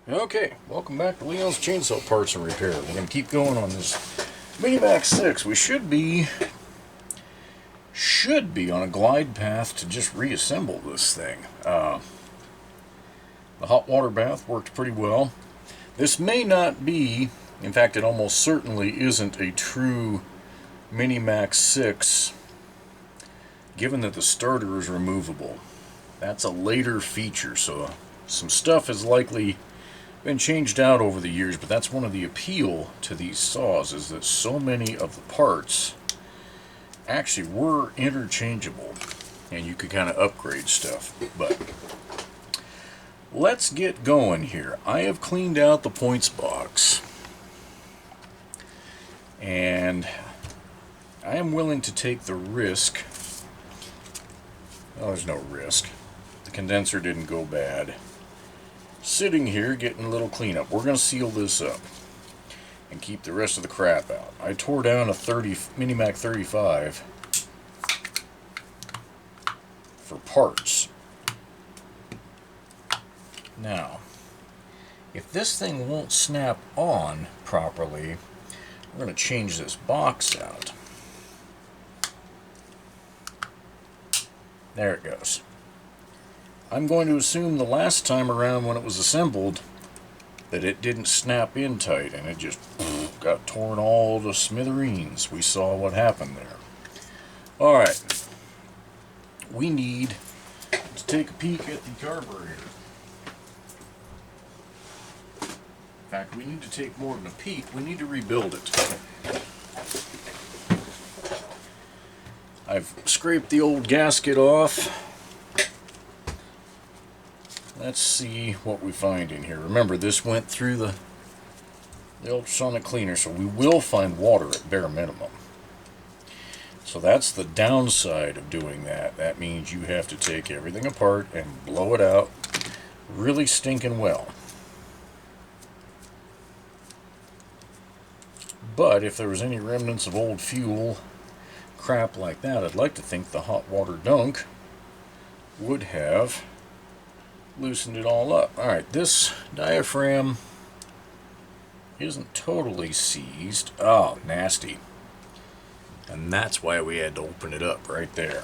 Okay, welcome back to Leon's Chainsaw Parts and Repair. We're going to keep going on this Mini-Max 6. We should be on a glide path to just reassemble this thing. The hot water bath worked pretty well. This may not be, in fact it almost certainly isn't a true Mini-Max 6, given that the starter is removable. That's a later feature, so some stuff has likely been changed out over the years, but that's one of the appeal to these saws, is that so many of the parts actually were interchangeable and you could kind of upgrade stuff. But let's get going here. I have cleaned out the points box and I am willing to take the risk. Oh, there's no risk. The condenser didn't go bad. Sitting here getting a little cleanup. We're going to seal this up and keep the rest of the crap out. I tore down a Mini-Mac 35 for parts. Now, if this thing won't snap on properly, we're going to change this box out. There it goes. I'm going to assume the last time around when it was assembled that it didn't snap in tight and it just got torn all to smithereens. We saw what happened there. Alright, we need to take a peek at the carburetor. In fact, we need to take more than a peek. We need to rebuild it. I've scraped the old gasket off. Let's see what we find in here. Remember, this went through the ultrasonic cleaner, so we will find water at bare minimum. So that's the downside of doing that. That means you have to take everything apart and blow it out really stinking well. But if there was any remnants of old fuel, crap like that, I'd like to think the hot water dunk would have loosened it all up. Alright, this diaphragm isn't totally seized. Oh, nasty. And that's why we had to open it up right there.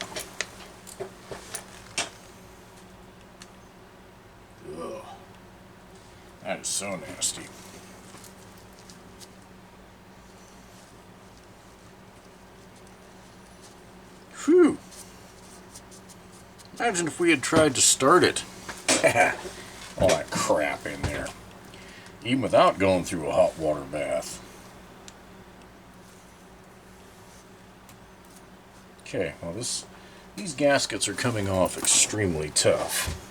Ugh. That is so nasty. Whew. Imagine if we had tried to start it. All that crap in there, even without going through a hot water bath. Okay, well these gaskets are coming off extremely tough.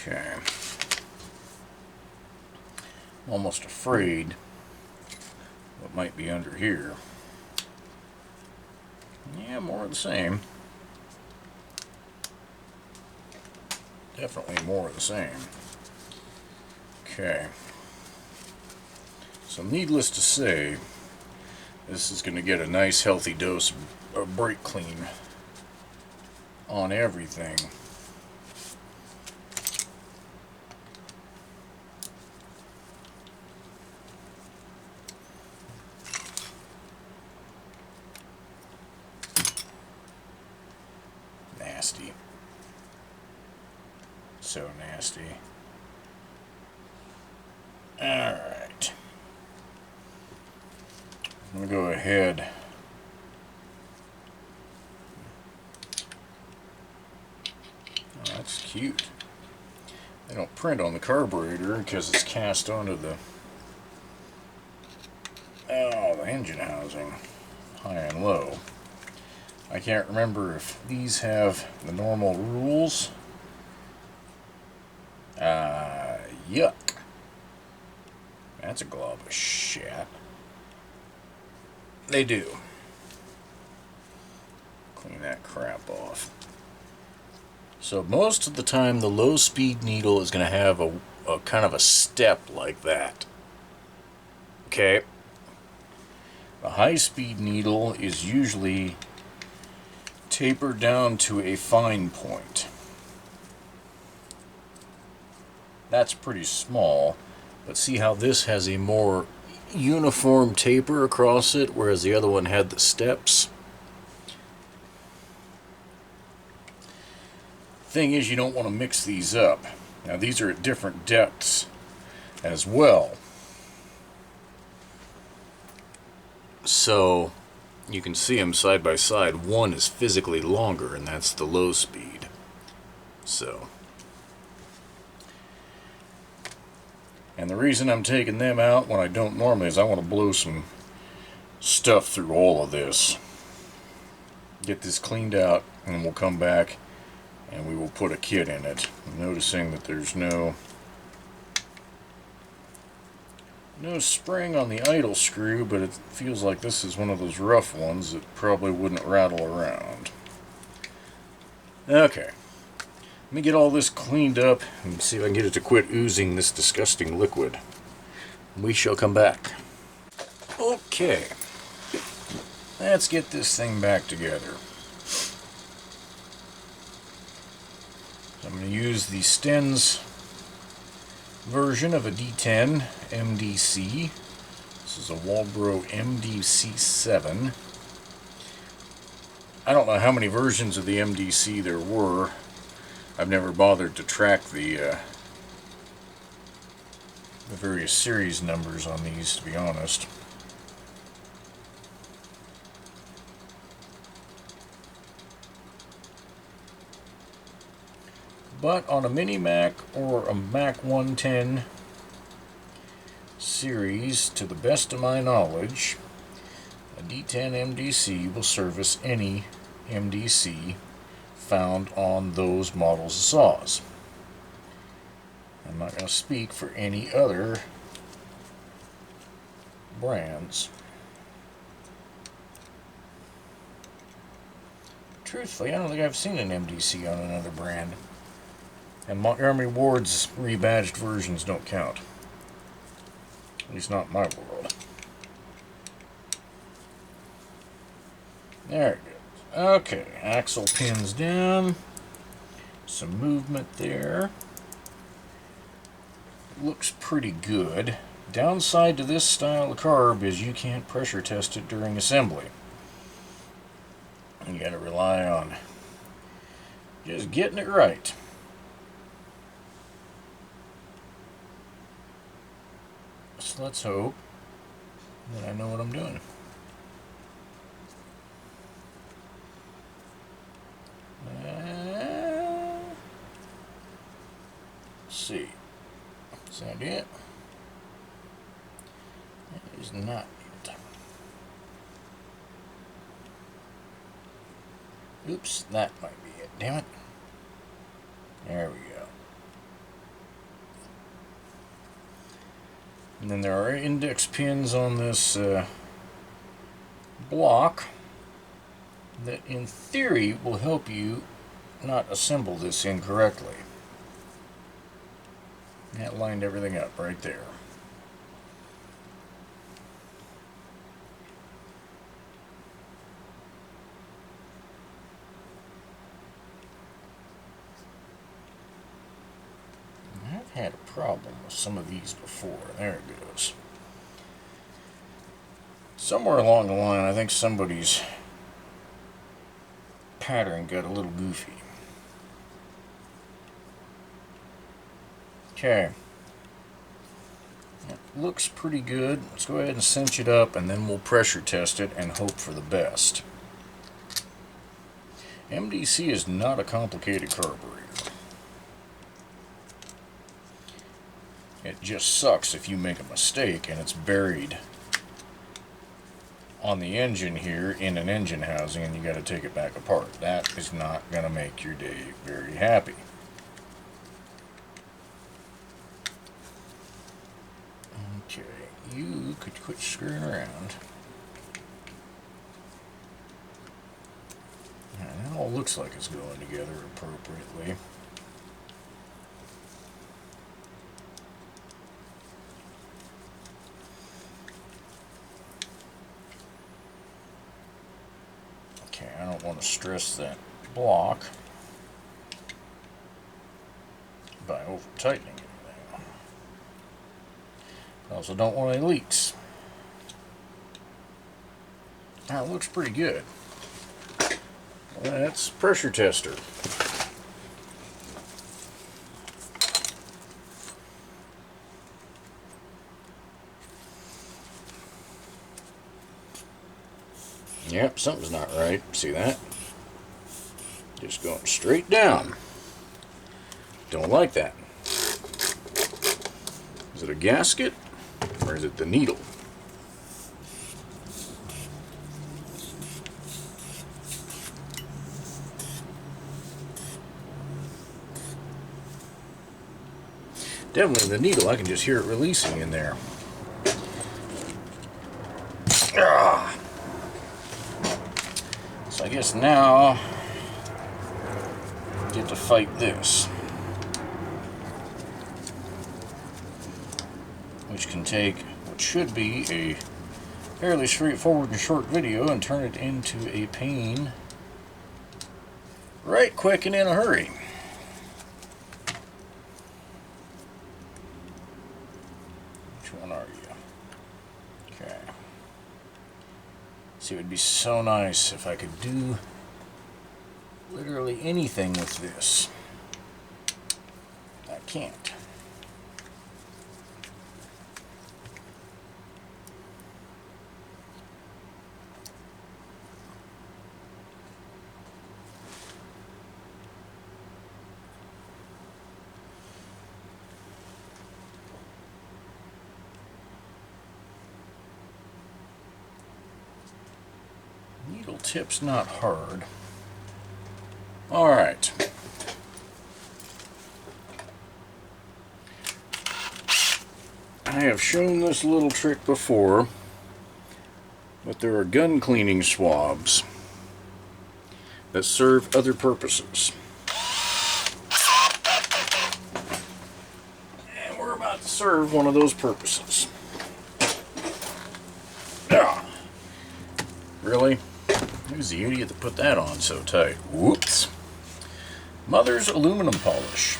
Okay. I'm almost afraid what might be under here. Yeah, more of the same. Definitely more of the same. Okay. So needless to say, this is going to get a nice healthy dose of brake clean on everything. Nasty. So nasty. Alright. I'm going to go ahead. Oh, that's cute. They don't print on the carburetor because it's cast onto the engine housing. high and low. I can't remember if these have the normal rules. Yuck. That's a glob of shit. They do. Clean that crap off. So most of the time the low speed needle is going to have a kind of a step like that. Okay. The high speed needle is usually tapered down to a fine point. That's pretty small, but see how this has a more uniform taper across it, whereas the other one had the steps? Thing is, you don't want to mix these up. Now these are at different depths as well. So you can see them side by side. One is physically longer, and that's the low speed. So, and the reason I'm taking them out when I don't normally is I want to blow some stuff through all of this. Get this cleaned out, and we'll come back and we will put a kit in it. I'm noticing that there's no spring on the idle screw, but it feels like this is one of those rough ones that probably wouldn't rattle around. Okay, let me get all this cleaned up and see if I can get it to quit oozing this disgusting liquid. We shall come back. Okay, let's get this thing back together. I'm going to use the Stens version of a D10 MDC. This is a Walbro MDC 7. I don't know how many versions of the MDC there were. I've never bothered to track the various series numbers on these, to be honest. But on a Mini Mac or a Mac 110 series, to the best of my knowledge, a D10 MDC will service any MDC found on those models of saws. I'm not going to speak for any other brands. Truthfully, I don't think I've seen an MDC on another brand. And Montgomery Ward's rebadged versions don't count. At least not in my world. There it goes. Okay, axle pins down. Some movement there. Looks pretty good. Downside to this style of carb is you can't pressure test it during assembly. You gotta rely on just getting it right. So let's hope that I know what I'm doing. Let's see. Is that it? That is not it. Oops, that might be it. Damn it. There we go. And then there are index pins on this block that in theory will help you not assemble this incorrectly. That lined everything up right there. I've had a problem with some of these before. There it goes. Somewhere along the line, I think somebody's pattern got a little goofy. Okay. That looks pretty good. Let's go ahead and cinch it up, and then we'll pressure test it and hope for the best. MDC is not a complicated carburetor. It just sucks if you make a mistake and it's buried on the engine here in an engine housing and you got to take it back apart. That is not going to make your day very happy. Okay, you could quit screwing around. That all looks like it's going together appropriately. Okay, I don't want to stress that block by over tightening anything. I also don't want any leaks. That looks pretty good. That's pressure tester. Yep, something's not right. See that? Just going straight down. Don't like that. Is it a gasket or is it the needle? Definitely the needle. I can just hear it releasing in there. Ah. So I guess now I get to fight this, which can take what should be a fairly straightforward and short video and turn it into a pain right quick and in a hurry. See, it would be so nice if I could do literally anything with this. I can't. Needle tip's not hard. Alright. I have shown this little trick before, but there are gun cleaning swabs that serve other purposes. And we're about to serve one of those purposes. Ah. Really? Who's the idiot that put that on so tight? Whoops. Mother's aluminum polish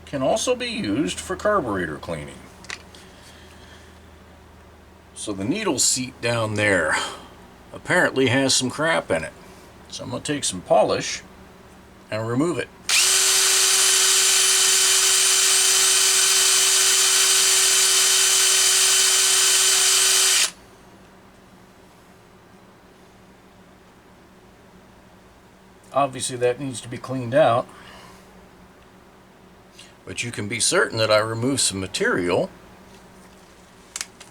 can also be used for carburetor cleaning. So the needle seat down there apparently has some crap in it. So I'm going to take some polish and remove it. Obviously that needs to be cleaned out, but you can be certain that I removed some material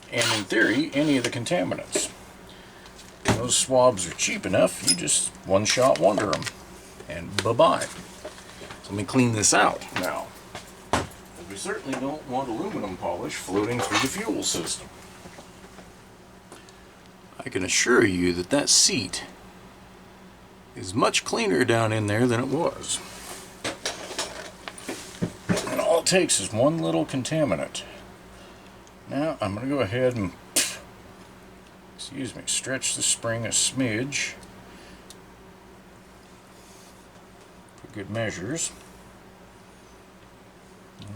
and, in theory, any of the contaminants. Those swabs are cheap enough, you just one-shot wonder them, and bye-bye. So let me clean this out now. We certainly don't want aluminum polish floating through the fuel system. I can assure you that that seat is much cleaner down in there than it was. And all it takes is one little contaminant. Now I'm going to go ahead and, stretch the spring a smidge for good measures.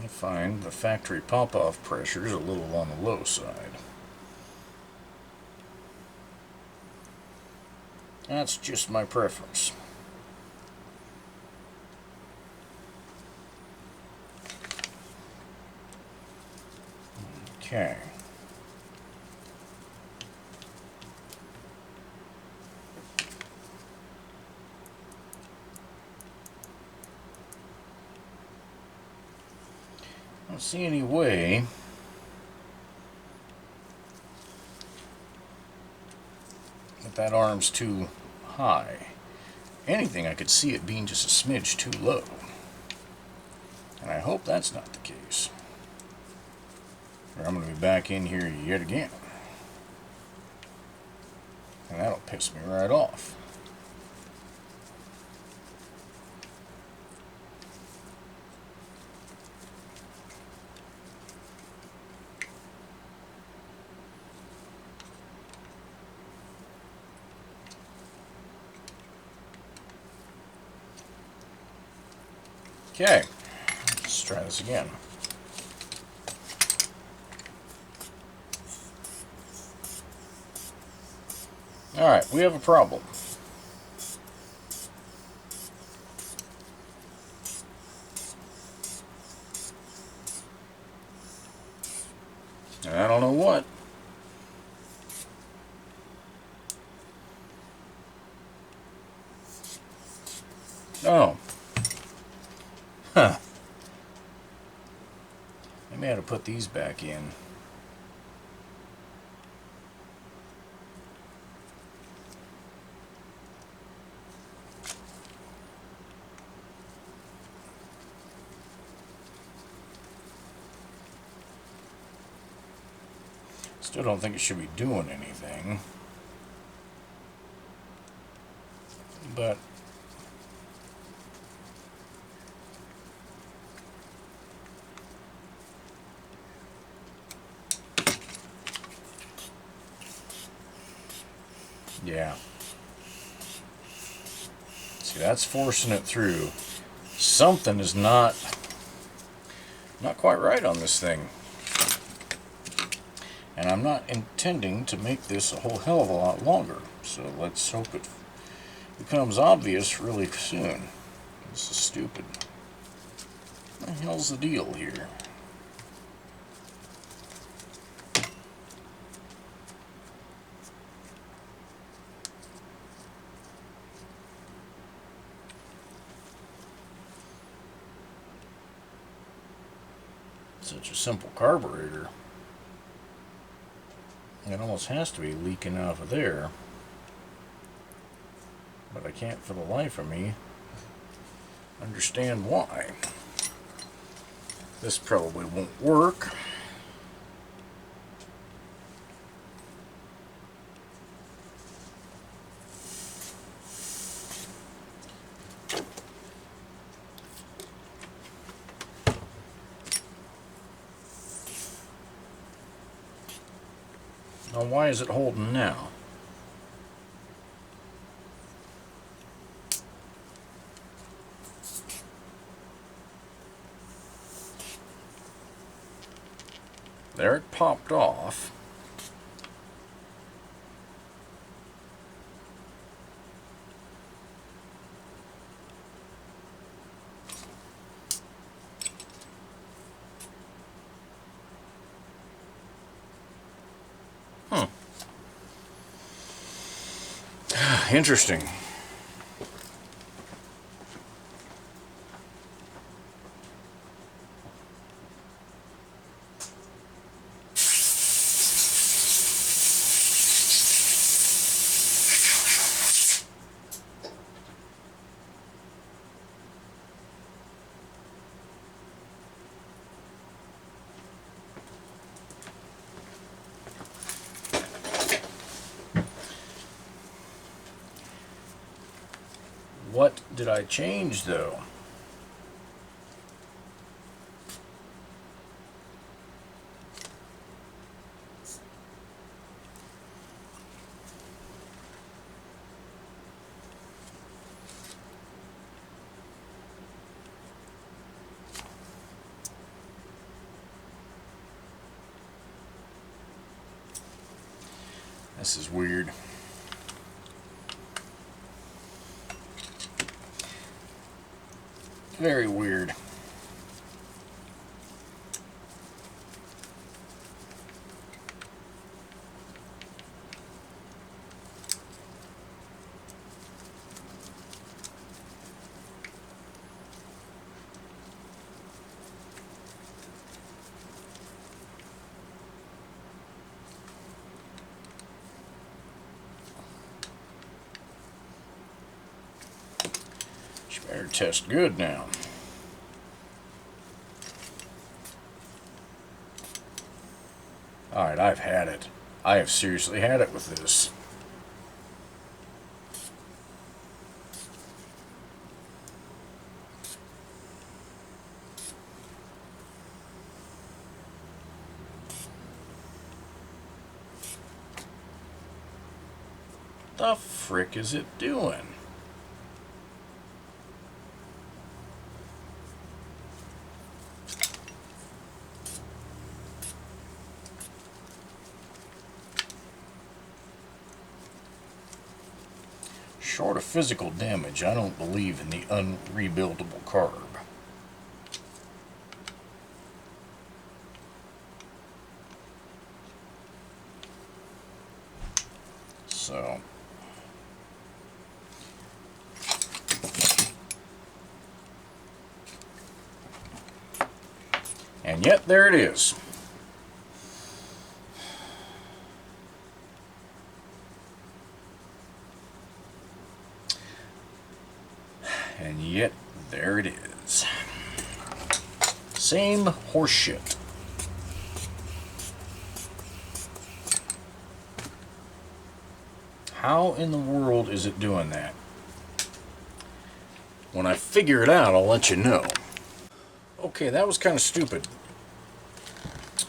I find the factory pop-off pressure is a little on the low side. That's just my preference. Okay. I don't see any way that that arm's too high. Anything, I could see it being just a smidge too low. And I hope that's not the case. Or I'm going to be back in here yet again. And that'll piss me right off. Okay, let's try this again. Alright, we have a problem. And I don't know what. Oh. Huh. I may have to put these back in. Still don't think it should be doing anything. But yeah. See, that's forcing it through. Something is not quite right on this thing. And I'm not intending to make this a whole hell of a lot longer. So let's hope it becomes obvious really soon. This is stupid. What the hell's the deal here? Such a simple carburetor. It almost has to be leaking out of there. But I can't for the life of me understand why. This probably won't work. Now, why is it holding now? There, it popped off. Interesting. What did I change, though? This is weird. Very weird. Better test good now. Alright, I've had it. I have seriously had it with this. The frick is it doing? Short of physical damage, I don't believe in the unrebuildable carb. So, and yet there it is. And yet, there it is. Same horseshit. How in the world is it doing that? When I figure it out, I'll let you know. Okay, that was kind of stupid.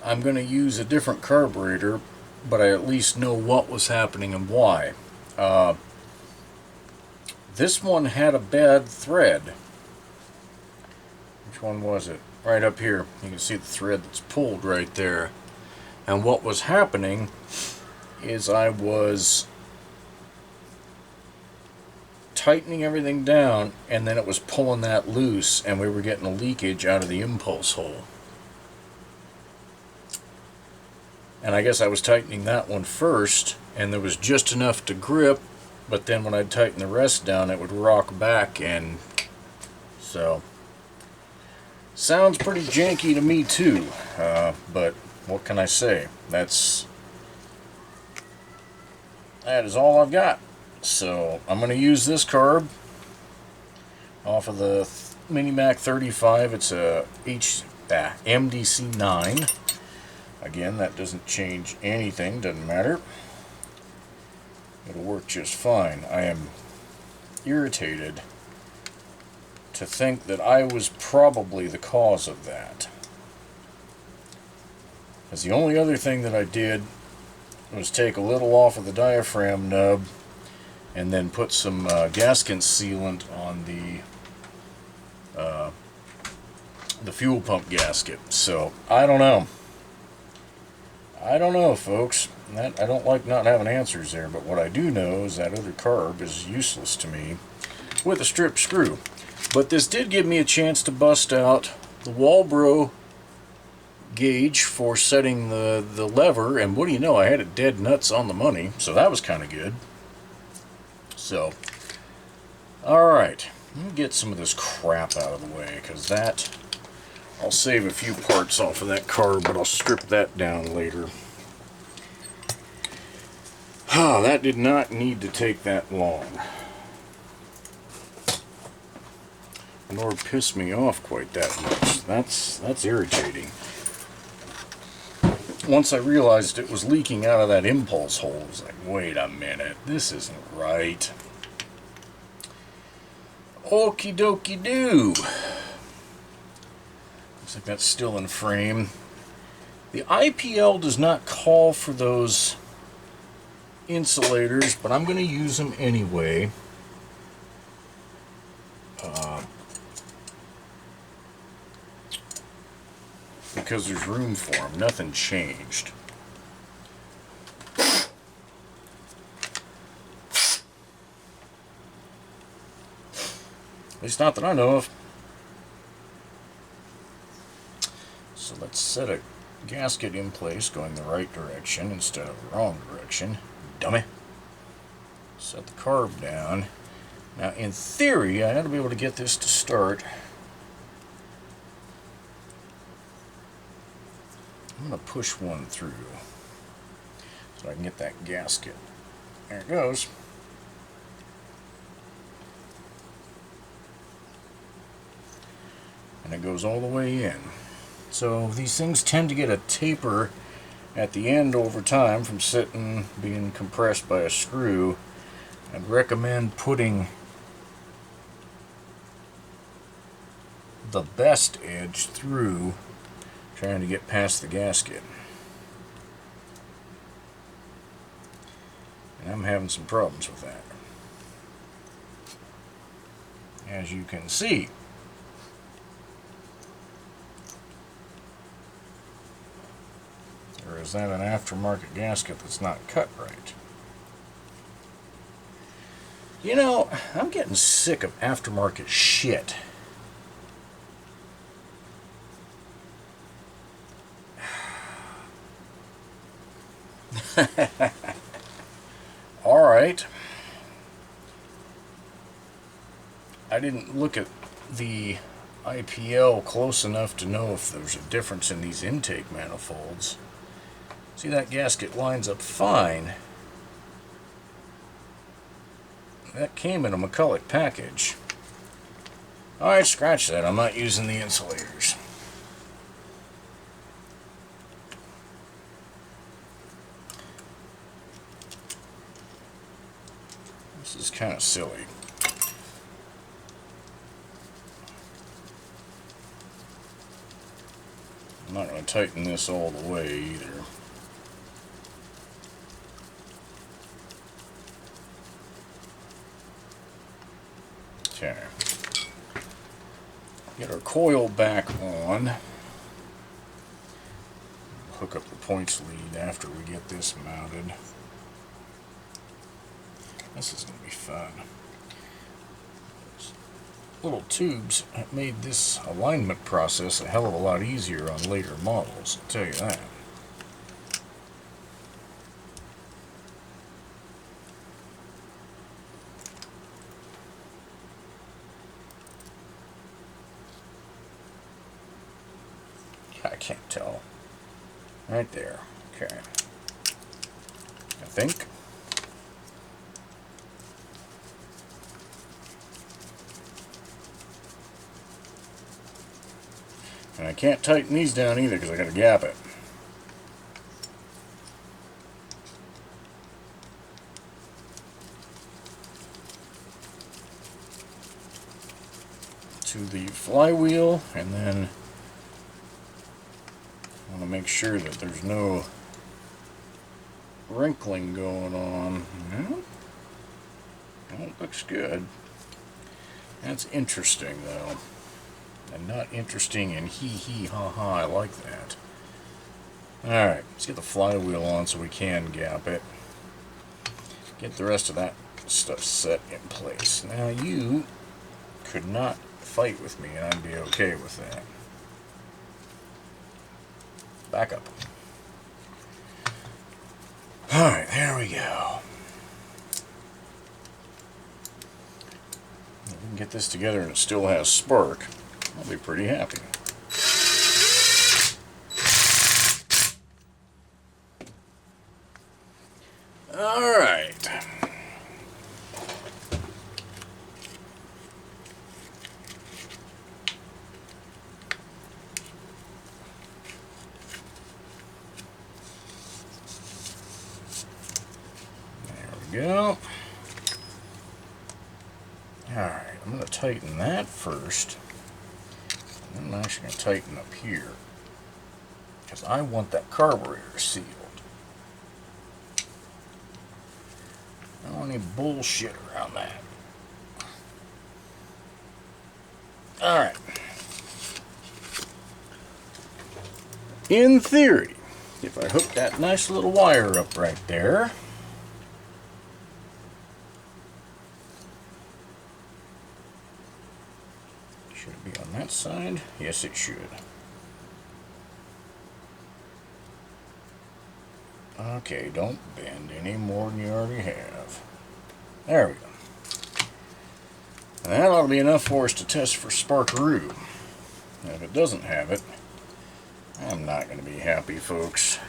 I'm going to use a different carburetor, but I at least know what was happening and why. This one had a bad thread. Which one was it? Right up here. You can see the thread that's pulled right there. And what was happening is I was tightening everything down, and then it was pulling that loose, and we were getting a leakage out of the impulse hole. And I guess I was tightening that one first, and there was just enough to grip, but then when I'd tighten the rest down, it would rock back, and so sounds pretty janky to me too, but what can I say? That is all I've got. So I'm going to use this carb off of the Mini-Mac 35. It's a MDC 9. Again, that doesn't change anything, doesn't matter. It'll work just fine. I am irritated to think that I was probably the cause of that. Because the only other thing that I did was take a little off of the diaphragm nub and then put some gasket sealant on the fuel pump gasket. So I don't know. I don't know, folks. I don't like not having answers there, but what I do know is that other carb is useless to me with a strip screw. But this did give me a chance to bust out the Walbro gauge for setting the lever, and what do you know, I had it dead nuts on the money, so that was kind of good. So, alright, let me get some of this crap out of the way, because that, I'll save a few parts off of that carb, but I'll strip that down later. That did not need to take that long. Nor piss me off quite that much. That's irritating. Once I realized it was leaking out of that impulse hole, I was like, wait a minute, this isn't right. Okie dokie doo. Looks like that's still in frame. The IPL does not call for those insulators, but I'm going to use them anyway. Because there's room for them. Nothing changed. At least not that I know of. So let's set a gasket in place going the right direction instead of the wrong direction. Dummy. Set the carb down. Now in theory I ought to be able to get this to start. I'm going to push one through so I can get that gasket. There it goes. and it goes all the way in. So these things tend to get a taper at the end over time from sitting, being compressed by a screw. I'd recommend putting the best edge through, trying to get past the gasket. And I'm having some problems with that, as you can see. Or is that an aftermarket gasket that's not cut right? You know, I'm getting sick of aftermarket shit. Alright. I didn't look at the IPL close enough to know if there's a difference in these intake manifolds. See, that gasket lines up fine. That came in a McCulloch package. Alright, scratch that. I'm not using the insulators. This is kind of silly. I'm not going to tighten this all the way either. Okay. Get our coil back on. Hook up the points lead after we get this mounted. This is going to be fun. Those little tubes have made this alignment process a hell of a lot easier on later models, I'll tell you that. I can't tell. Right there. Okay. I think. And I can't tighten these down either because I got to gap it. To the flywheel, and then I want to make sure that there's no wrinkling going on. No? That looks good. That's interesting though. And not interesting and hee hee ha ha. I like that. Alright, let's get the flywheel on so we can gap it. Get the rest of that stuff set in place. Now you could not fight with me and I'd be okay with that. Back up. Alright, there we go. If we can get this together and it still has spark, I'll be pretty happy. Alright. There we go. Alright, I'm going to tighten that first. I'm actually going to tighten up here because I want that carburetor sealed. I don't want any bullshit around that. Alright. In theory, if I hook that nice little wire up right there, should it be on that side? Yes, it should. Okay, don't bend any more than you already have. There we go. And that ought to be enough for us to test for sparkaroo. Now, if it doesn't have it, I'm not going to be happy, folks.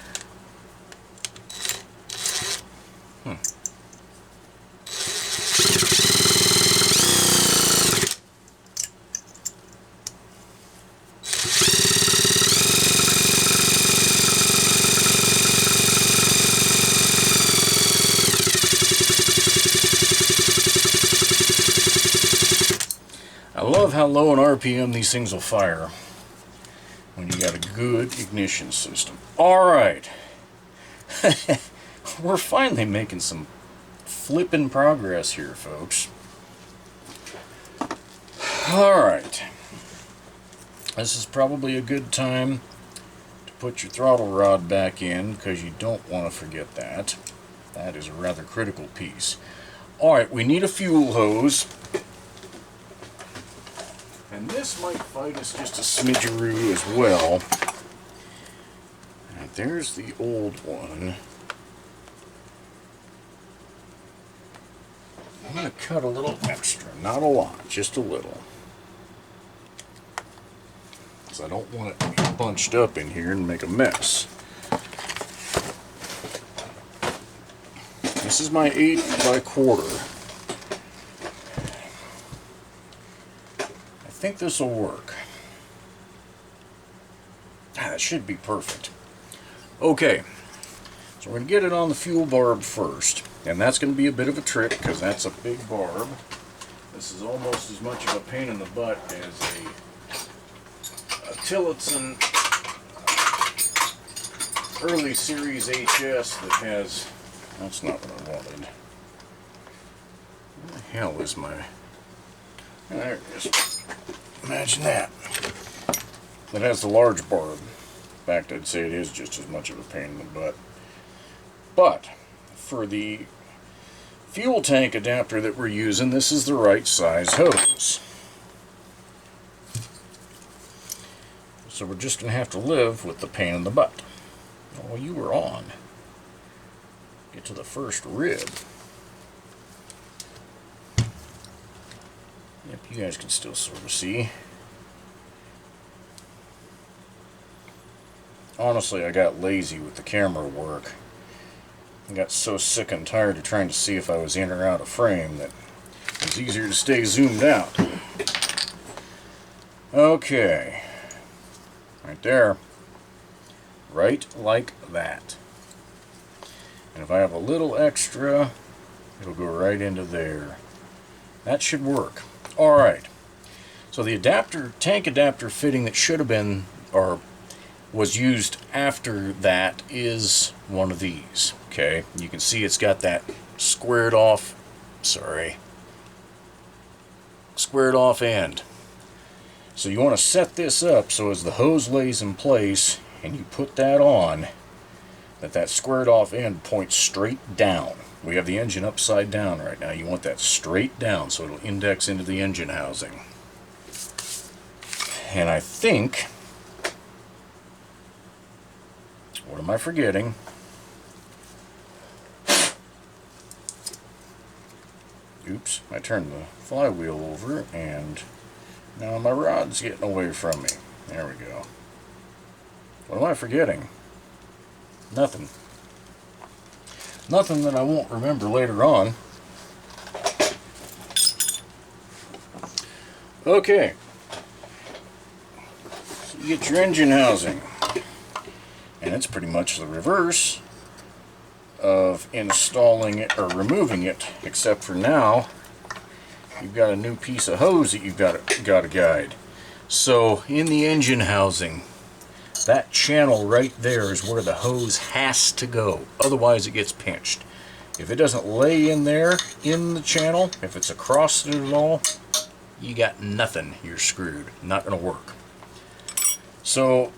love how low in RPM these things will fire when you got a good ignition system. Alright. We're finally making some flippin' progress here, folks. Alright. This is probably a good time to put your throttle rod back in, because you don't want to forget that. That is a rather critical piece. Alright, we need a fuel hose. And this might fight us just a smidgeroo as well. And there's the old one. I'm going to cut a little extra. Not a lot, just a little. Because I don't want it to be bunched up in here and make a mess. This is my 8 by 1/4. I think this will work. That should be perfect. Okay, so we're going to get it on the fuel barb first. And that's going to be a bit of a trick, because that's a big barb. This is almost as much of a pain in the butt as a Tillotson early series HS that has... That's not what I wanted. Where the hell is my... There it is. Imagine that. That has the large barb. In fact, I'd say it is just as much of a pain in the butt. But for the fuel tank adapter that we're using, this is the right size hose. So we're just going to have to live with the pain in the butt. Oh, you were on. Get to the first rib. Yep, you guys can still sort of see. Honestly, I got lazy with the camera work. I got so sick and tired of trying to see if I was in or out of frame that it was easier to stay zoomed out. Okay. Right there. Right like that. And if I have a little extra, it'll go right into there. That should work. Alright. So the adapter, tank adapter fitting that should have been, or was used after that, is one of these. Okay, you can see it's got that squared off end. So you want to set this up so as the hose lays in place and you put that on, that squared off end points straight down. We have the engine upside down right now. You want that straight down so it'll index into the engine housing. And I think, what am I forgetting? Oops, I turned the flywheel over and now my rod's getting away from me. There we go. What am I forgetting? Nothing. Nothing that I won't remember later on. Okay. So you get your engine housing. And it's pretty much the reverse of installing it or removing it, except for now you've got a new piece of hose that you've got to guide. So in the engine housing, that channel right there is where the hose has to go, otherwise it gets pinched. If it doesn't lay in there in the channel, if it's across it at all, you got nothing. You're screwed. Not going to work. So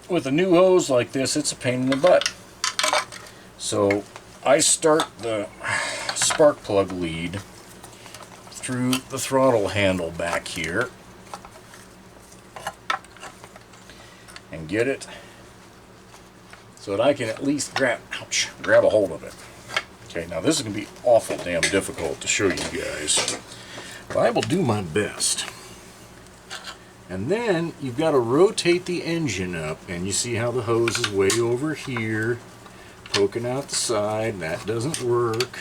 with a new hose like this, it's a pain in the butt. So I start the spark plug lead through the throttle handle back here and get it so that I can at least grab a hold of it. Okay, now this is going to be awful damn difficult to show you guys, but I will do my best. And then you've got to rotate the engine up, and you see how the hose is way over here, poking out the side. That doesn't work.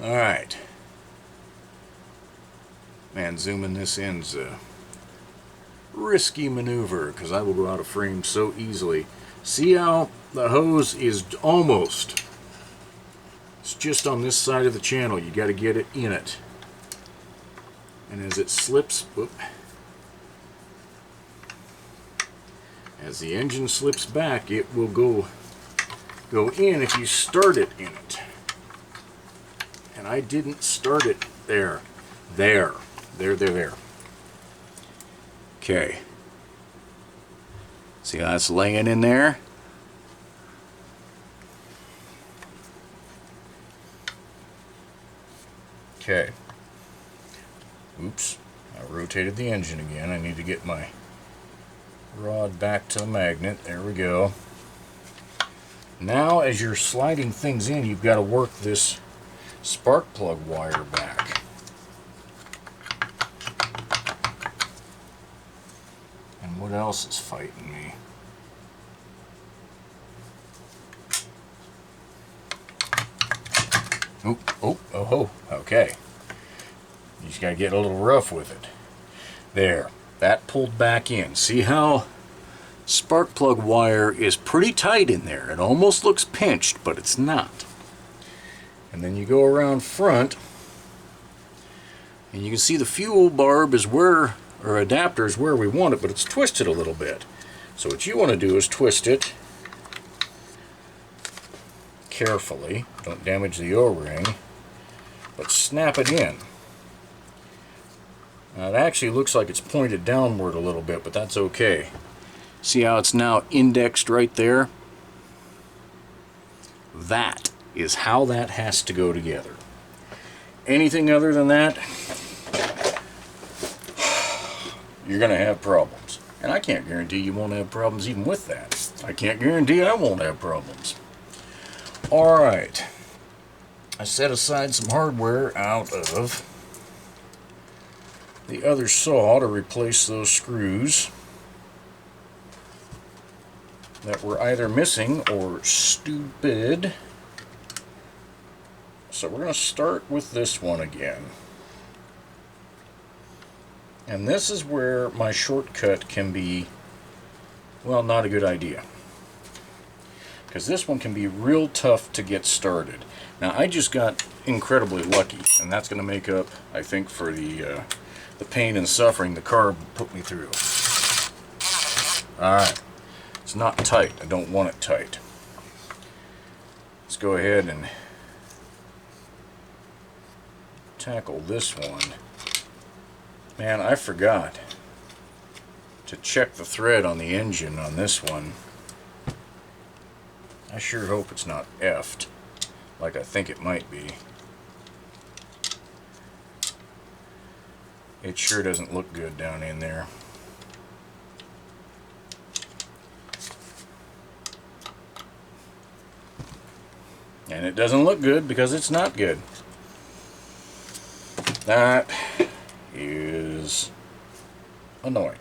Alright. Man, zooming this in's a risky maneuver, because I will go out of frame so easily. See how the hose is almost, it's just on this side of the channel. You got to get it in it. And as it slips, whoop, as the engine slips back, it will go in if you start it in it. And I didn't start it there. There. Okay. See how that's laying in there? Okay. Oops. I rotated the engine again. I need to get my rod back to the magnet. There we go. Now, as you're sliding things in, you've got to work this spark plug wire back. And what else is fighting me? Oh, okay. You just got to get a little rough with it. There, that pulled back in. See how spark plug wire is pretty tight in there. It almost looks pinched, but it's not. And then you go around front, and you can see the fuel barb is where, or adapter is where we want it, but it's twisted a little bit. So what you want to do is twist it carefully. Don't damage the O-ring, but snap it in. Now it actually looks like it's pointed downward a little bit, but that's okay. See how it's now indexed right there? That is how that has to go together. Anything other than that, you're going to have problems. And I can't guarantee you won't have problems even with that. I can't guarantee I won't have problems. Alright. I set aside some hardware out of the other saw to replace those screws that were either missing or stupid. So we're going to start with this one again. And this is where my shortcut can be, well, not a good idea. Because this one can be real tough to get started. Now I just got incredibly lucky, and that's going to make up, I think, for the pain and suffering the carb put me through. Alright, it's not tight. I don't want it tight. Let's go ahead and tackle this one. Man, I forgot to check the thread on the engine on this one. I sure hope it's not effed like I think it might be. It sure doesn't look good down in there. And it doesn't look good because it's not good. That is annoying.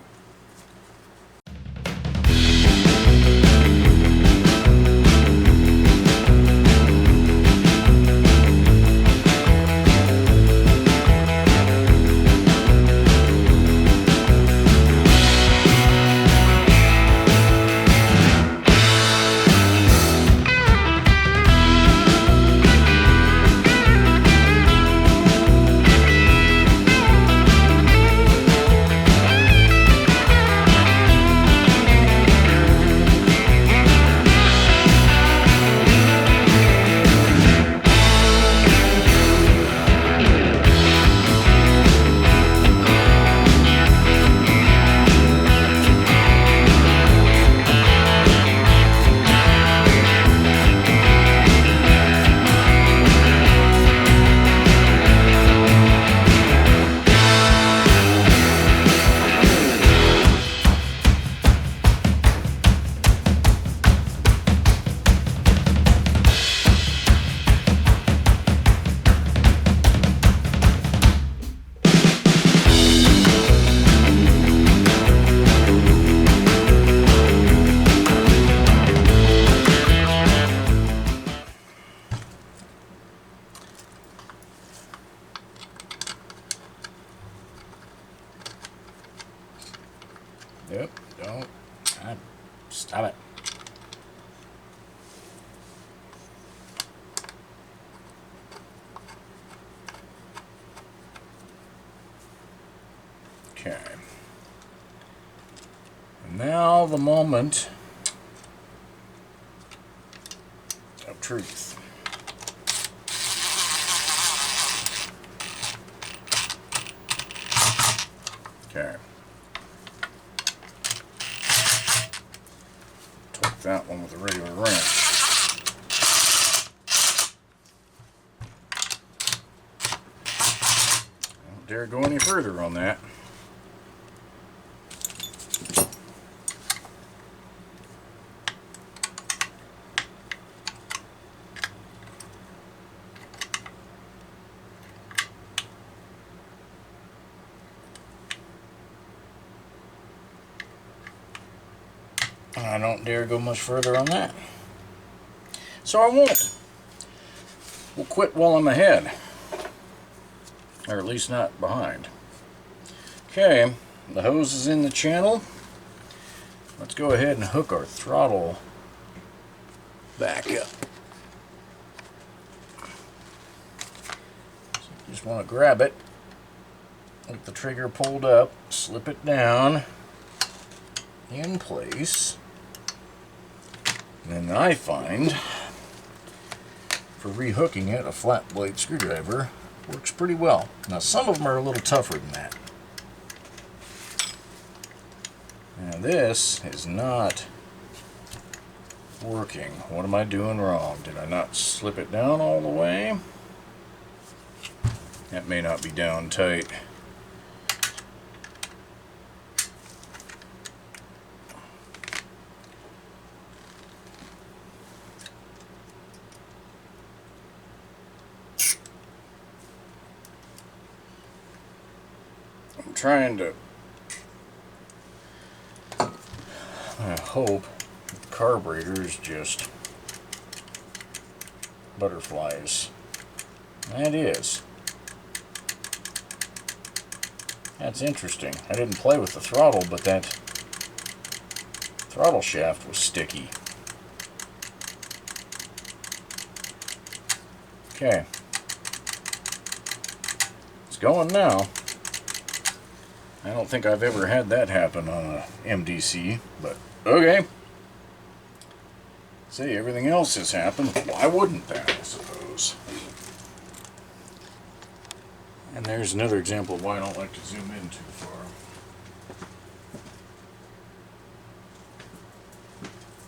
Yep, don't. Stop it. Okay. And now the moment of truth. Okay. Torque that one with a regular wrench. Don't dare go any further on that. I don't dare go much further on that. So I won't. We'll quit while I'm ahead. Or at least not behind. Okay, the hose is in the channel. Let's go ahead and hook our throttle back up. So you just want to grab it with the trigger pulled up, slip it down in place. And then I find for rehooking it, a flat blade screwdriver works pretty well. Now some of them are a little tougher than that. Now this is not working. What am I doing wrong? Did I not slip it down all the way? That may not be down tight. I'm trying to, I hope the carburetor is just butterflies. That is. That's interesting. I didn't play with the throttle, but that throttle shaft was sticky. Okay. It's going now. I don't think I've ever had that happen on a MDC, but okay. See, everything else has happened. Why wouldn't that, I suppose? And there's another example of why I don't like to zoom in too far.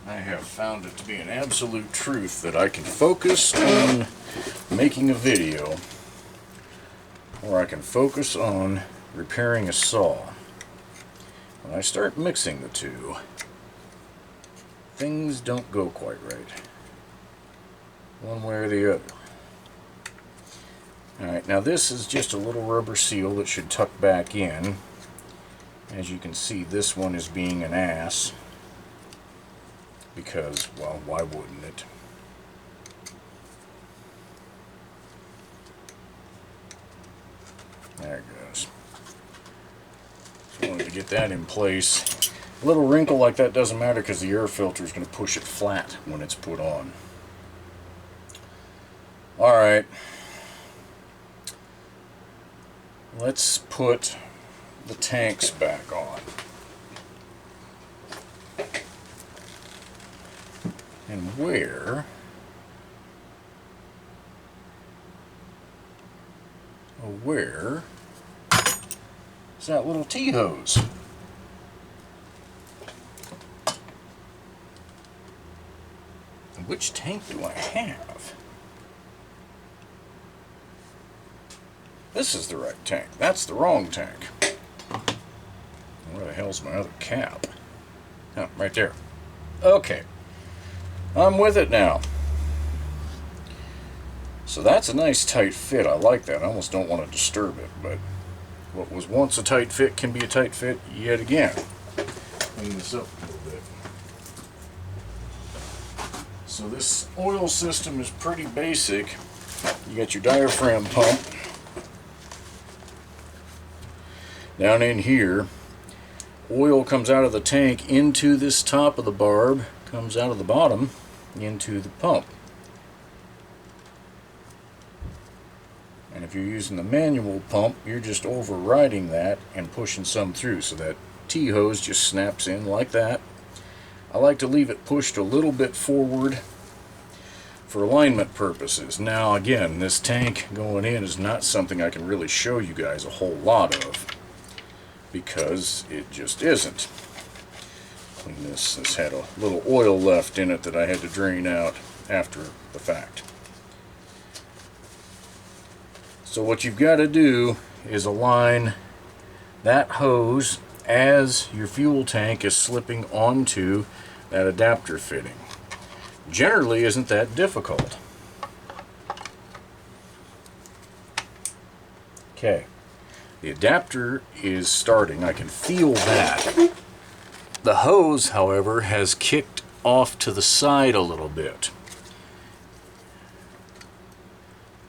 I have found it to be an absolute truth that I can focus on making a video, or I can focus on repairing a saw. When I start mixing the two, things don't go quite right, one way or the other. Alright, now this is just a little rubber seal that should tuck back in. As you can see, this one is being an ass because, well, why wouldn't it? There it goes. Just wanted to get that in place. A little wrinkle like that doesn't matter because the air filter is going to push it flat when it's put on. Alright. Let's put the tanks back on. And where is that little T-hose? Which tank do I have? This is the right tank. That's the wrong tank. Where the hell's my other cap? Oh, right there. Okay. I'm with it now. So that's a nice tight fit. I like that. I almost don't want to disturb it, but what was once a tight fit can be a tight fit yet again. Clean this up a little bit. So this oil system is pretty basic. You got your diaphragm pump down in here. Oil comes out of the tank into this top of the barb, comes out of the bottom into the pump. And if you're using the manual pump, you're just overriding that and pushing some through, so that T-hose just snaps in like that. I like to leave it pushed a little bit forward for alignment purposes. Now again, this tank going in is not something I can really show you guys a whole lot of, because it just isn't. Clean this. This had a little oil left in it that I had to drain out after the fact. So what you've got to do is align that hose as your fuel tank is slipping onto that adapter fitting. Generally isn't that difficult. Okay, the adapter is starting. I can feel that. The hose, however, has kicked off to the side a little bit.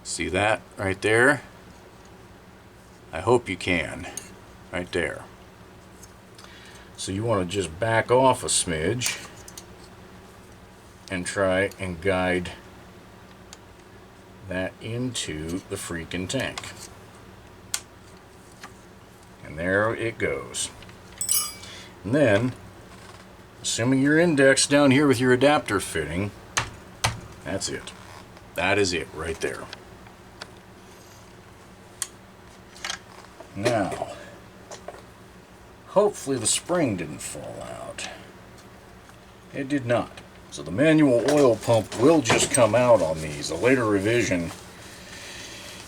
See that right there? I hope you can. Right there. So you want to just back off a smidge and try and guide that into the freaking tank. And there it goes. And then, assuming you're indexed down here with your adapter fitting, that's it. That is it right there. Now, hopefully the spring didn't fall out. It did not. So the manual oil pump will just come out on these. A later revision,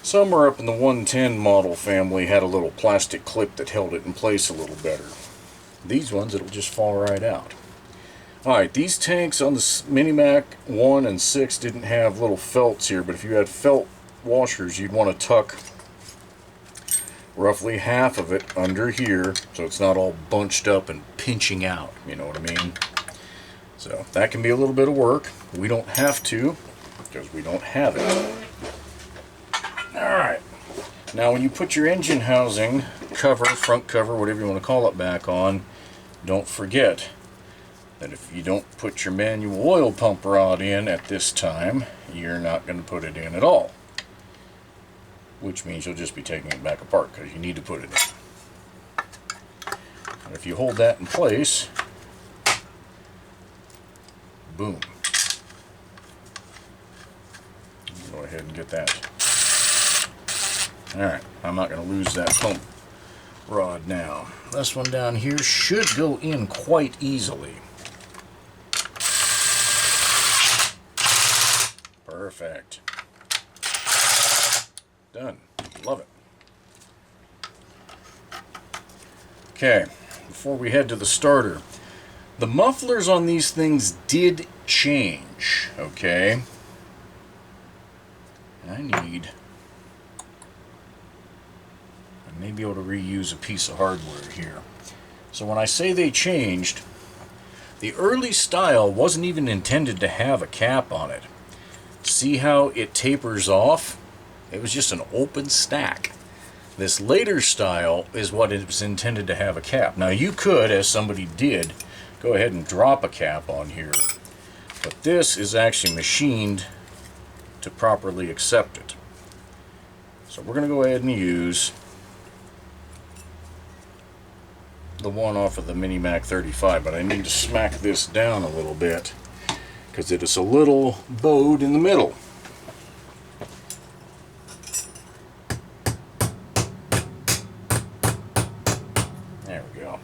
somewhere up in the 110 model family, had a little plastic clip that held it in place a little better. These ones, it'll just fall right out. Alright, these tanks on the Mini-Mac 1 and 6 didn't have little felts here, but if you had felt washers, you'd want to tuck roughly half of it under here so it's not all bunched up and pinching out, you know what I mean? So that can be a little bit of work. We don't have to because we don't have it. Alright, now when you put your engine housing cover, front cover, whatever you want to call it, back on, don't forget that if you don't put your manual oil pump rod in at this time, you're not going to put it in at all. Which means you'll just be taking it back apart because you need to put it in. And if you hold that in place, boom. Go ahead and get that. Alright, I'm not going to lose that pump rod now. This one down here should go in quite easily. Perfect. Done. Love it. Okay, before we head to the starter, the mufflers on these things did change, okay? I may be able to reuse a piece of hardware here. So when I say they changed, the early style wasn't even intended to have a cap on it. See how it tapers off? It was just an open stack. This later style is what it was intended to have a cap. Now you could, as somebody did, go ahead and drop a cap on here. But this is actually machined to properly accept it. So we're going to go ahead and use the one off of the Mini-Mac 35, but I need to smack this down a little bit because it is a little bowed in the middle. There we go.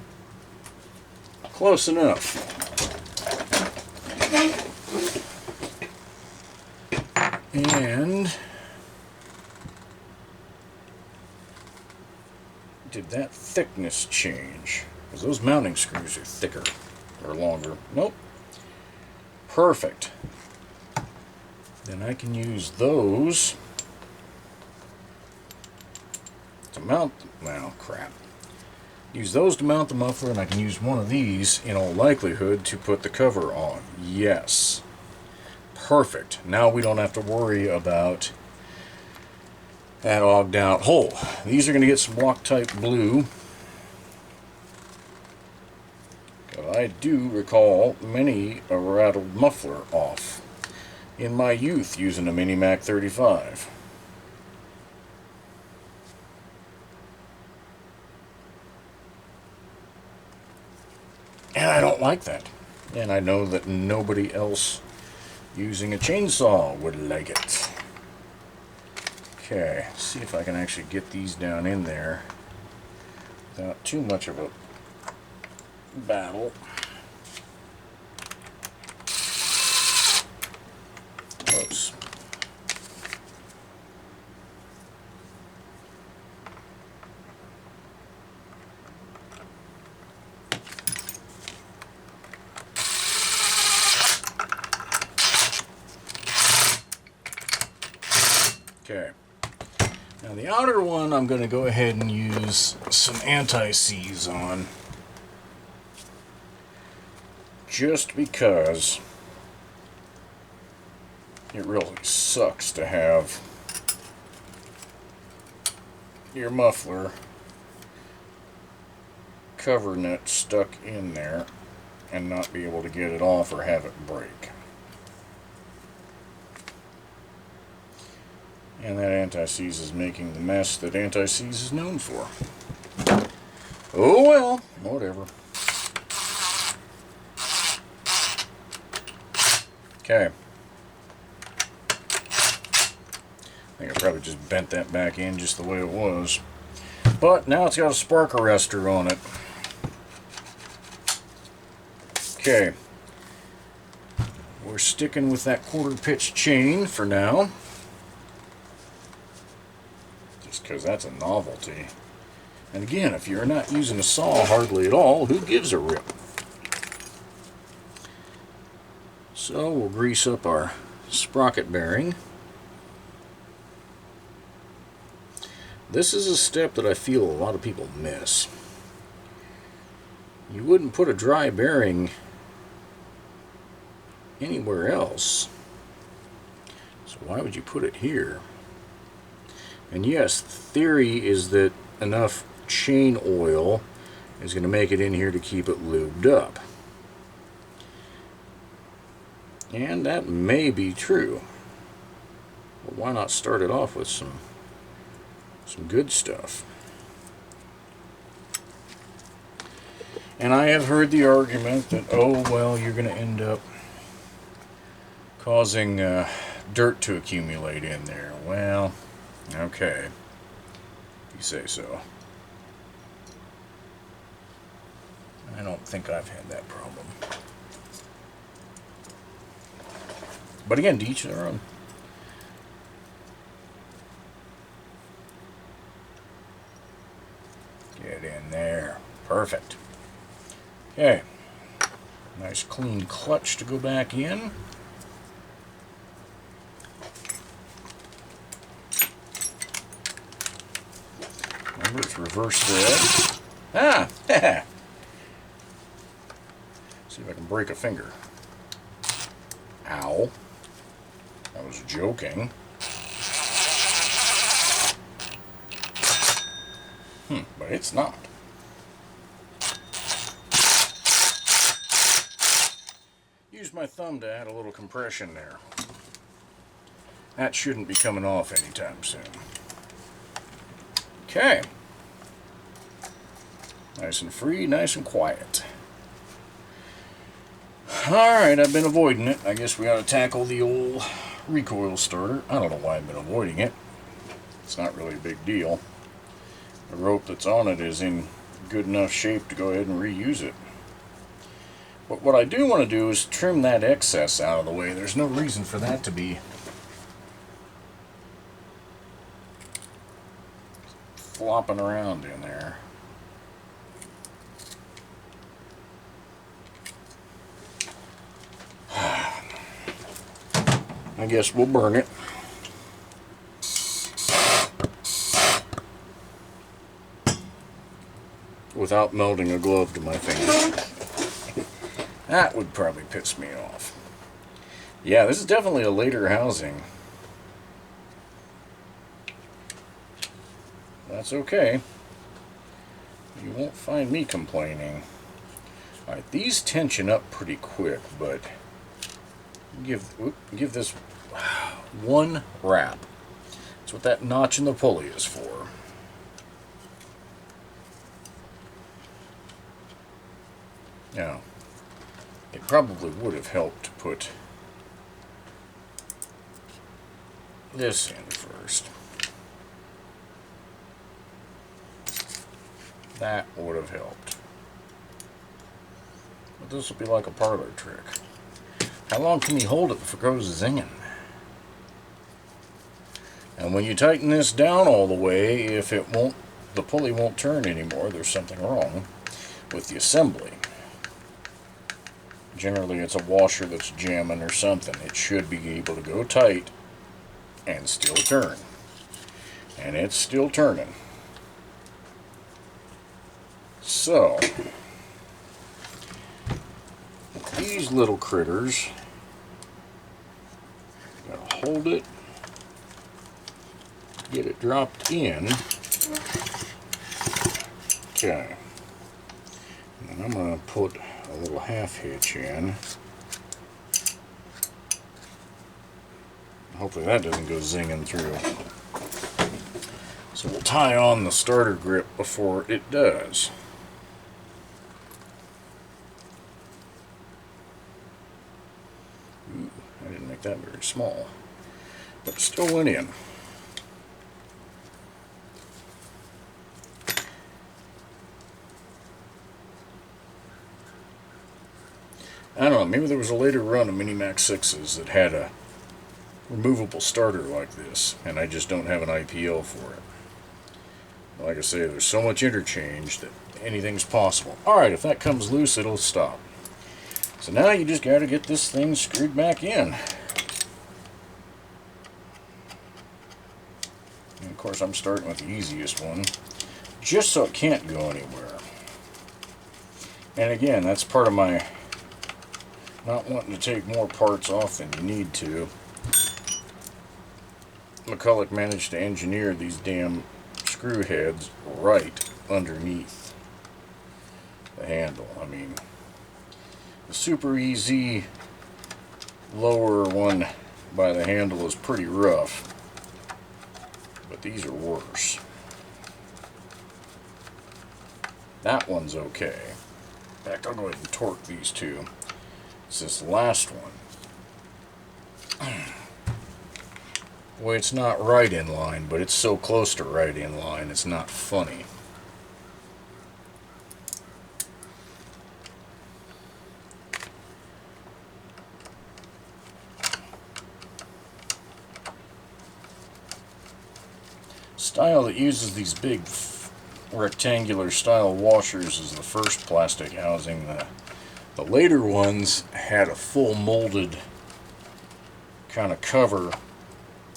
Close enough. And did that thickness change? Because those mounting screws are thicker or longer. Nope. Perfect. Then I can use those to mount, well, crap. Use those to mount the muffler, and I can use one of these, in all likelihood, to put the cover on. Yes. Perfect. Now we don't have to worry about that ogged out hole. These are going to get some Loctite blue. But I do recall many a rattled muffler off in my youth using a Mini-Mac 35. And I don't like that. And I know that nobody else using a chainsaw would like it. Okay, see if I can actually get these down in there without too much of a battle. Close. Okay. Now the outer one I'm going to go ahead and use some anti-seize on. Just because it really sucks to have your muffler cover nut stuck in there and not be able to get it off or have it break. And that anti-seize is making the mess that anti-seize is known for. Oh well, whatever. Okay. I think I probably just bent that back in just the way it was. But now it's got a spark arrestor on it. Okay. We're sticking with that 1/4 pitch chain for now. Just because that's a novelty. And again, if you're not using a saw hardly at all, who gives a rip? So we'll grease up our sprocket bearing. This is a step that I feel a lot of people miss. You wouldn't put a dry bearing anywhere else. So why would you put it here? And yes, the theory is that enough chain oil is going to make it in here to keep it lubed up. And that may be true. But why not start it off with some good stuff? And I have heard the argument that, oh, well, you're going to end up causing dirt to accumulate in there. Well, okay, if you say so. I don't think I've had that problem. But again, to each their own. Get in there. Perfect. Okay. Nice clean clutch to go back in. Remember, it's reverse thread. Ah! See if I can break a finger. Ow. I was joking. But it's not. Use my thumb to add a little compression there. That shouldn't be coming off anytime soon. Okay. Nice and free, nice and quiet. Alright, I've been avoiding it. I guess we ought to tackle the old recoil starter. I don't know why I've been avoiding it. It's not really a big deal. The rope that's on it is in good enough shape to go ahead and reuse it. But what I do want to do is trim that excess out of the way. There's no reason for that to be flopping around in there. I guess we'll burn it. Without melting a glove to my finger. That would probably piss me off. Yeah, this is definitely a later housing. That's okay. You won't find me complaining. Alright, these tension up pretty quick, but give this one wrap. That's what that notch in the pulley is for. Now, it probably would have helped to put this in first. That would have helped. But this will be like a parlor trick. How long can you hold it before it goes zinging? And when you tighten this down all the way, if it won't, the pulley won't turn anymore, there's something wrong with the assembly. Generally it's a washer that's jamming or something. It should be able to go tight and still turn. And it's still turning. So, with these little critters, gotta hold it, get it dropped in. Okay. And I'm going to put a little half hitch in. Hopefully that doesn't go zinging through. So we'll tie on the starter grip before it does. Ooh, I didn't make that very small, but it still went in. I don't know, maybe there was a later run of Mini Max 6s that had a removable starter like this, and I just don't have an IPL for it. Like I say, there's so much interchange that anything's possible. Alright, if that comes loose, it'll stop. So now you just got to get this thing screwed back in. And of course, I'm starting with the easiest one, just so it can't go anywhere. And again, that's part of my not wanting to take more parts off than you need to. McCulloch managed to engineer these damn screw heads right underneath the handle. I mean, the super easy lower one by the handle is pretty rough, but these are worse. That one's okay. In fact, I'll go ahead and torque these two. It's this last one. Boy, it's not right in line, but it's so close to right in line, it's not funny. Style that uses these big rectangular style washers is the first plastic housing. The later ones had a full molded kind of cover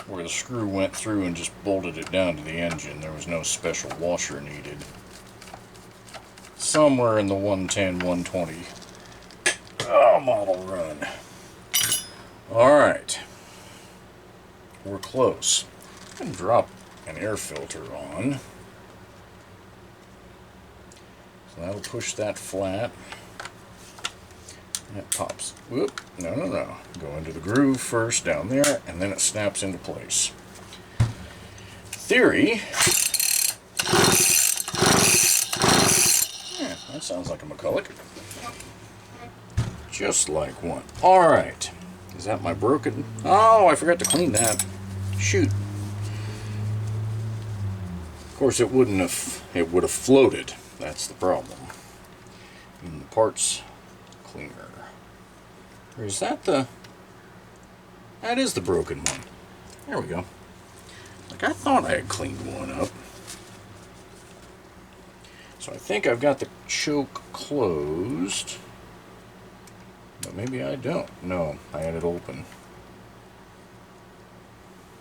where the screw went through and just bolted it down to the engine. There was no special washer needed. Somewhere in the 110, 120 model run. Alright. We're close. I'm going to drop an air filter on. So that'll push that flat. It pops. Whoop. No. Go into the groove first down there, and then it snaps into place. Theory. Yeah, that sounds like a McCulloch. Just like one. Alright. Is that my broken? Oh, I forgot to clean that. Shoot. Of course, it wouldn't have. It would have floated. That's the problem. And the parts cleaner. Or is that the... That is the broken one. There we go. Like, I thought I had cleaned one up. So I think I've got the choke closed. But maybe I don't. No, I had it open.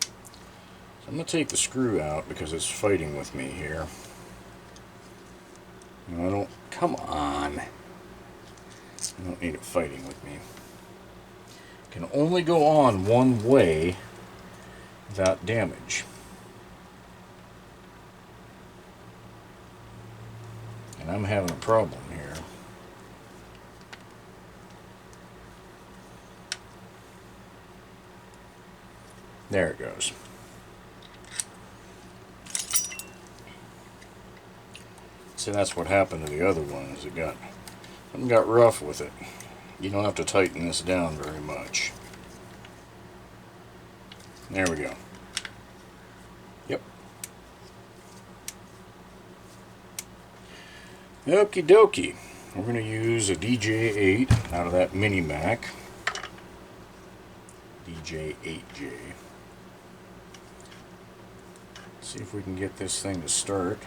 So I'm going to take the screw out because it's fighting with me here. No, I don't... Come on. I don't need it fighting with me. Can only go on one way without damage. And I'm having a problem here. There it goes. See, that's what happened to the other one, is it got Something got rough with it. You don't have to tighten this down very much. There we go. Yep. Okie dokie. We're going to use a DJ8 out of that Mini Mac. DJ8J. See if we can get this thing to start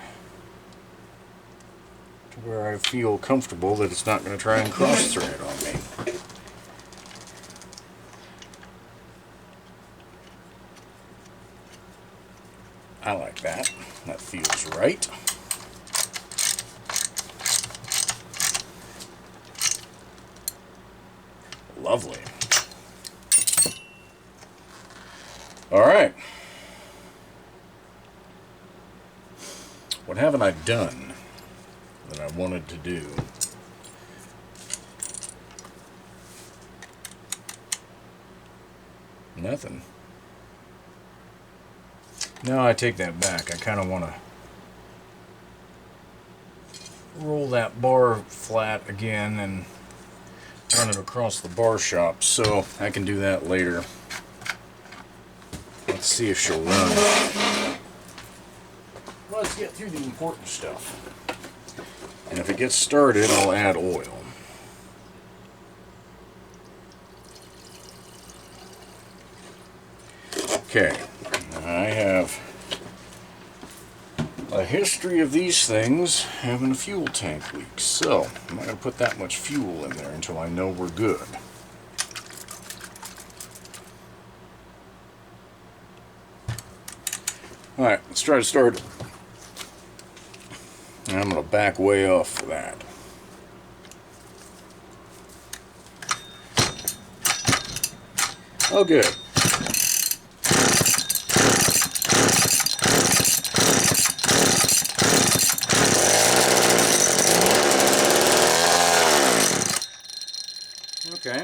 to where I feel comfortable that it's not going to try and cross-thread on me. I like that. That feels right. Lovely. All right. What haven't I done that I wanted to do? Nothing. No, I take that back. I kind of want to roll that bar flat again and run it across the bar shop, so I can do that later. Let's see if she'll run. Let's get through the important stuff. And if it gets started, I'll add oil. Okay, I have a history of these things having a fuel tank leak, so I'm not going to put that much fuel in there until I know we're good. Alright, let's try to start. And I'm going to back way off for that. Oh, good. Okay.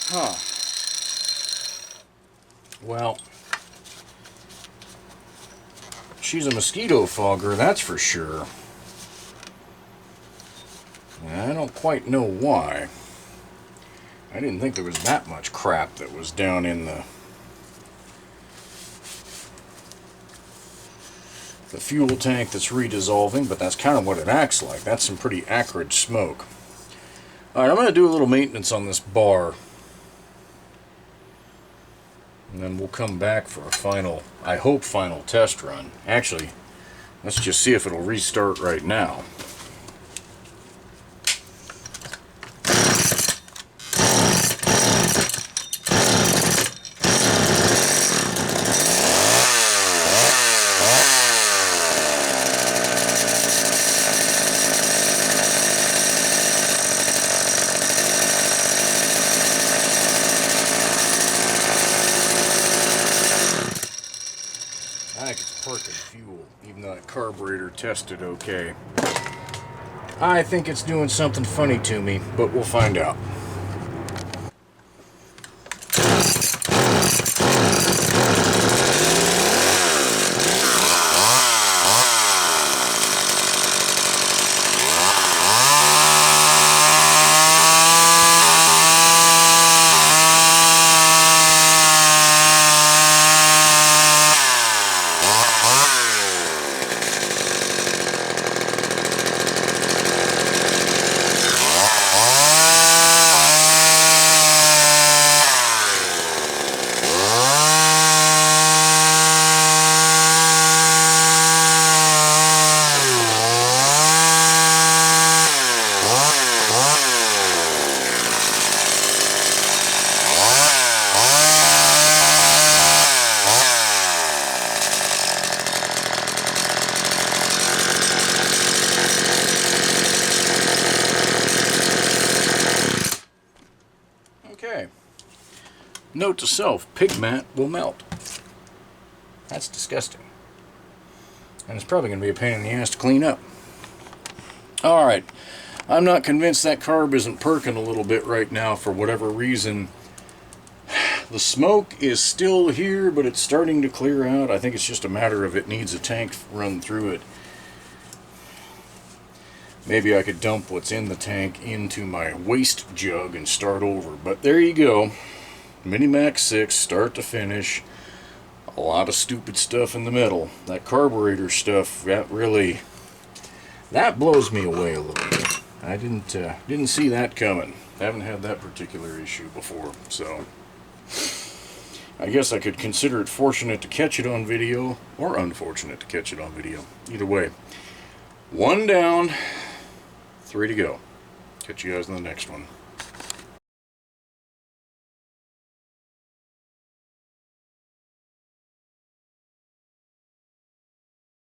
Huh. Well, she's a mosquito fogger, that's for sure. And I don't quite know why. I didn't think there was that much crap that was down in the fuel tank that's redissolving, but that's kind of what it acts like. That's some pretty acrid smoke. Alright, I'm going to do a little maintenance on this bar. and then we'll come back for a final, I hope, final test run. Actually, let's just see if it'll restart right now. I think it's perking fuel, even though that carburetor tested okay. I think it's doing something funny to me, but we'll find out. Okay. Note to self, pig mat will melt. That's disgusting. And it's probably going to be a pain in the ass to clean up. Alright. I'm not convinced that carb isn't perking a little bit right now for whatever reason. The smoke is still here, but it's starting to clear out. I think it's just a matter of it needs a tank run through it. Maybe I could dump what's in the tank into my waste jug and start over. But there you go. Mini-Max 6, start to finish. A lot of stupid stuff in the middle. That carburetor stuff, that really... that blows me away a little bit. I didn't see that coming. I haven't had that particular issue before, so... I guess I could consider it fortunate to catch it on video, or unfortunate to catch it on video. Either way. 1 down, 3 to go. Catch you guys in the next one.